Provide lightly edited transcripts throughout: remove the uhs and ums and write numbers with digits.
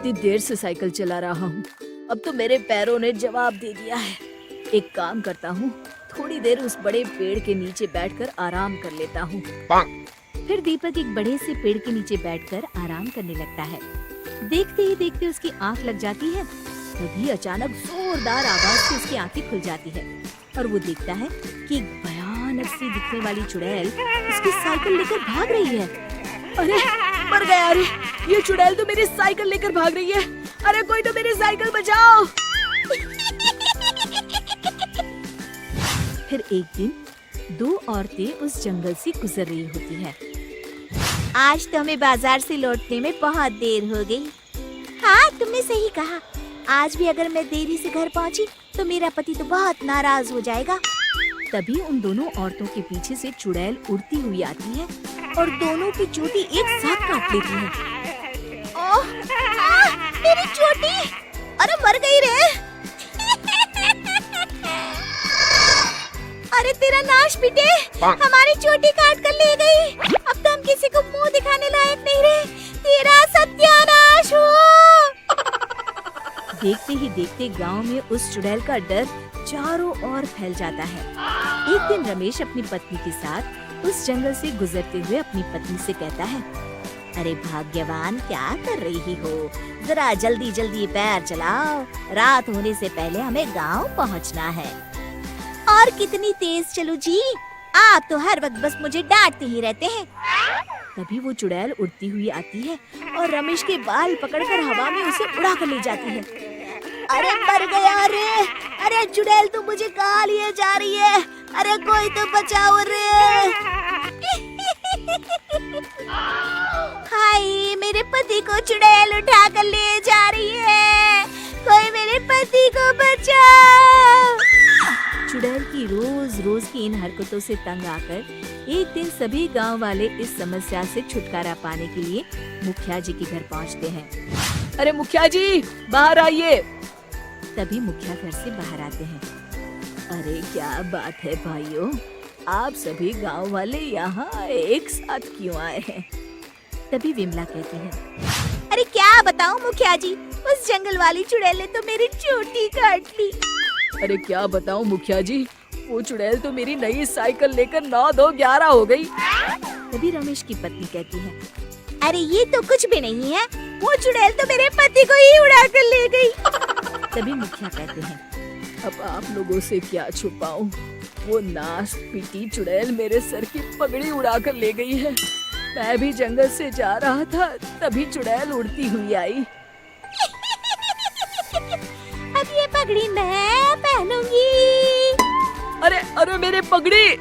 कितनी देर से साइकिल चला रहा हूँ, अब तो मेरे पैरों ने जवाब दे दिया है। एक काम करता हूँ, थोड़ी देर उस बड़े पेड़ के नीचे बैठकर आराम कर लेता हूँ। फिर दीपक एक बड़े से पेड़ के नीचे बैठकर आराम करने लगता है। देखते ही देखते उसकी आंख लग जाती है। तभी अचानक जोरदार आवाज से उसकी आंखें खुल जाती है और वो देखता है कि एक भयानक सी दिखने वाली चुड़ैल उसकी साइकिल लेकर भाग रही है। अरे मर गया! अरे ये चुड़ैल तो मेरी साइकिल लेकर भाग रही है। अरे कोई तो मेरी साइकिल बचाओ! फिर एक दिन दो औरतें उस जंगल से गुजर रही होती है। आज तो हमें बाजार से लौटने में बहुत देर हो गई। हाँ, तुमने सही कहा। आज भी अगर मैं देरी से घर पहुंची तो मेरा पति तो बहुत नाराज हो जाएगा। तभी उन दोनों औरतों के पीछे से चुड़ैल उड़ती हुई आती है और दोनों की चोटी एक साथ काट लेती है। ओह, मेरी चोटी! अरे मर गई रे! अरे तेरा नाश बीते! हमारी चोटी काट कर ले गई। अब तो हम किसी को मुंह दिखाने लायक नहीं रहे। तेरा सत्यानाश हो! देखते ही देखते गांव में उस चुड़ैल का डर चारों ओर फैल जाता है। एक दिन रमेश अपनी पत्नी के साथ उस जंगल से गुजरते हुए अपनी पत्नी से कहता है, अरे भाग्यवान, क्या कर रही हो? जरा जल्दी जल्दी पैर चलाओ, रात होने से पहले हमें गांव पहुंचना है। और कितनी तेज चलूं जी? आप तो हर वक्त बस मुझे डांटते ही रहते हैं। तभी वो चुड़ैल उड़ती हुई आती है और रमेश के बाल पकड़कर हवा में उसे उड़ा कर ले जाती है। अरे मर गया रे! अरे चुड़ैल तो मुझे कहाँ लिए जा रही है? अरे कोई तो बचाओ रे! हाय, मेरे पति को चुड़ैल उठा कर ले जा रही है। कोई मेरे पति को बचाओ! चुड़ैल की रोज रोज की इन हरकतों से तंग आकर एक दिन सभी गांव वाले इस समस्या से छुटकारा पाने के लिए मुखिया जी के घर पहुंचते हैं। अरे मुखिया जी, बाहर आइए! तभी मुखिया घर से बाहर आते हैं। अरे क्या बात है भाइयों, आप सभी गांव वाले यहाँ एक साथ क्यों आए हैं? तभी विमला कहती है, अरे क्या बताऊं मुखिया जी, उस जंगल वाली चुड़ैल ने तो मेरी चोटी काट ली। अरे क्या बताऊं मुखिया जी, वो चुड़ैल तो मेरी नई साइकिल लेकर 9-2-11 हो गई। तभी रमेश की पत्नी कहती है, अरे ये तो कुछ भी नहीं है, वो चुड़ैल तो मेरे पति को ही उड़ा कर ले गई। तभी मुखिया कहते हैं, अब आप लोगों से क्या छुपाऊं, वो नाश पीटी चुड़ैल मेरे सर की पगड़ी उड़ा कर ले गई है। मैं भी जंगल से जा रहा था, तभी चुड़ैल उड़ती हुई आई। अब ये पगड़ी मैं पहनूंगी। अरे अरे मेरे पगड़ी!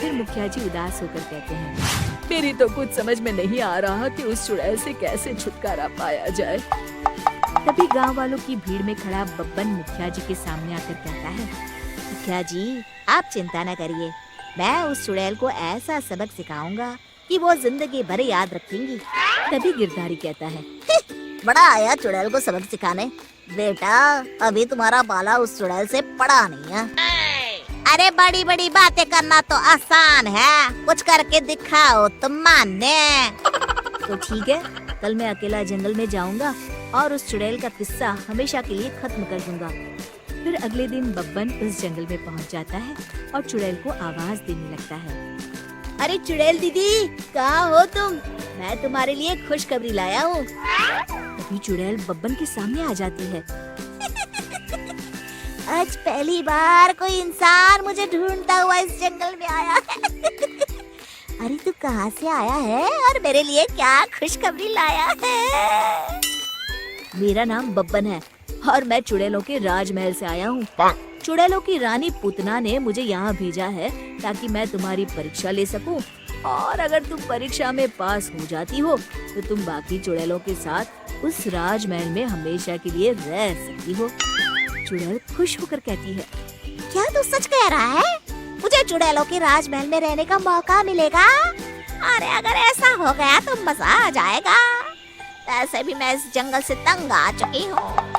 फिर मुखिया जी उदास होकर कहते हैं, मेरी तो कुछ समझ में नहीं आ रहा कि उस चुड़ैल से कैसे छुटकारा पाया जाए। तभी गांव वालों की भीड़ में खड़ा बब्बन मुखिया जी के सामने आकर कहता है, मुखिया जी, आप चिंता न करिए, मैं उस चुड़ैल को ऐसा सबक सिखाऊंगा कि वो जिंदगी भर याद रखेंगी। तभी गिरधारी कहता है, बड़ा आया चुड़ैल को सबक सिखाने। बेटा, अभी तुम्हारा बाला उस चुड़ैल से पड़ा नहीं है। अरे बड़ी बड़ी बातें करना तो आसान है, कुछ करके दिखाओ तुम माने। तो ठीक है, कल मैं अकेला जंगल में जाऊंगा और उस चुड़ैल का किस्सा हमेशा के लिए खत्म कर दूंगा। फिर अगले दिन बब्बन उस जंगल में पहुंच जाता है और चुड़ैल को आवाज देने लगता है, अरे चुड़ैल दीदी, कहाँ हो तुम? मैं तुम्हारे लिए खुशखबरी लाया हूँ। तभी चुड़ैल बब्बन के सामने आ जाती है। आज पहली बार कोई इंसान मुझे ढूंढता हुआ इस जंगल में आया है। अरे तू कहाँ से आया है और मेरे लिए क्या खुशखबरी लाया है? मेरा नाम बब्बन है और मैं चुड़ैलों के राजमहल से आया हूँ। चुड़ैलों की रानी पूतना ने मुझे यहाँ भेजा है ताकि मैं तुम्हारी परीक्षा ले सकूं, और अगर तुम परीक्षा में पास हो जाती हो तो तुम बाकी चुड़ैलों के साथ उस राजमहल में हमेशा के लिए रह सकती हो। चुड़ैल खुश होकर कहती है, क्या तू सच कह रहा है? मुझे चुड़ैलों के राजमहल में रहने का मौका मिलेगा? अरे अगर ऐसा हो गया तो मजा आ जाएगा। ऐसे भी मैं इस जंगल से तंग आ चुकी हूँ।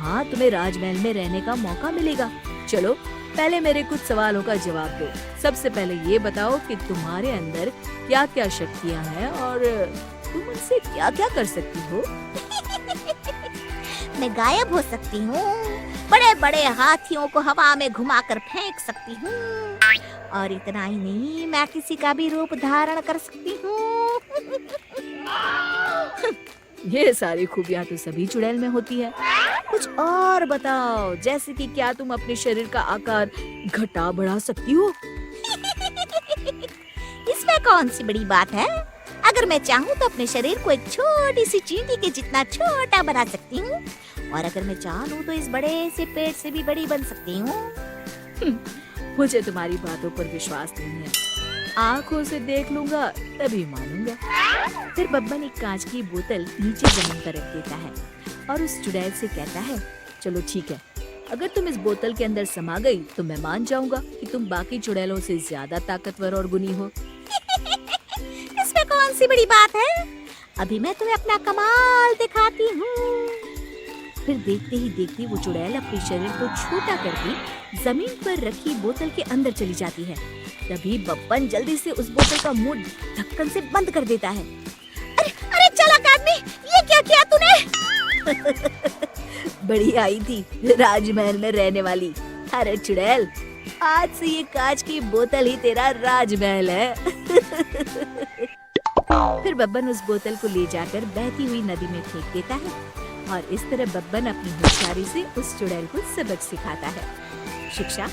हाँ, तुम्हें राजमहल में रहने का मौका मिलेगा। चलो पहले मेरे कुछ सवालों का जवाब दो। सबसे पहले ये बताओ कि तुम्हारे अंदर क्या क्या शक्तियाँ हैं और तुम उनसे क्या क्या कर सकती हो? मैं गायब हो सकती हूँ, बड़े बड़े हाथियों को हवा में घुमाकर फेंक सकती हूँ, और इतना ही नहीं, मैं किसी का भी रूप धारण कर सकती हूँ। ये सारी खूबियाँ तो सभी चुड़ैल में होती है। कुछ और बताओ, जैसे कि क्या तुम अपने शरीर का आकार घटा बढ़ा सकती हो? इसमें कौन सी बड़ी बात है? अगर मैं चाहूँ तो अपने शरीर को एक छोटी सी चींटी के जितना छोटा बना सकती हूँ, और अगर मैं चाहूँ तो इस बड़े से पेड़ से भी बड़ी बन सकती हूँ। मुझे तुम्हारी बातों पर विश्वास नहीं है। आंखों से देख लूंगा तभी मानूंगा। फिर बब्बन एक कांच की बोतल नीचे जमीन पर रख देता है और उस चुड़ैल से कहता है, चलो ठीक है, अगर तुम इस बोतल के अंदर समा गई तो मैं मान जाऊंगा कि तुम बाकी चुड़ैलों से ज्यादा ताकतवर और गुनी हो। इसमें कौन सी बड़ी बात है? अभी मैं तुम्हें अपना कमाल दिखाती हूँ। फिर देखते ही देखते वो चुड़ैल अपने शरीर को छोटा करके जमीन पर रखी बोतल के अंदर चली जाती है। तभी बब्बन जल्दी से उस बोतल का मुंह ढक्कन से बंद कर देता है। अरे चालाक आदमी, ये क्या किया तूने? बड़ी आई थी राजमहल में रहने वाली। अरे चुड़ैल, आज से ये कांच की बोतल ही तेरा राजमहल है। फिर बब्बन उस बोतल को ले जाकर बहती हुई नदी में फेंक देता है और इस तरह बब्बन अपनी होशियारी से उस चुड़ैल को सबक सिखाता है। शिक्षा,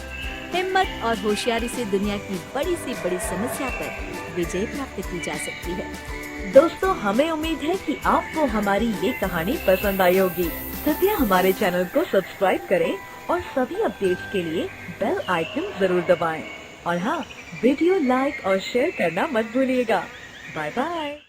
हिम्मत और होशियारी से दुनिया की बड़ी से बड़ी समस्या पर विजय प्राप्त की जा सकती है। दोस्तों, हमें उम्मीद है कि आपको हमारी ये कहानी पसंद आई होगी। कृपया हमारे चैनल को सब्सक्राइब करें और सभी अपडेट्स के लिए बेल आइकन जरूर दबाएं। और हाँ, वीडियो लाइक और शेयर करना मत भूलिएगा। Bye bye.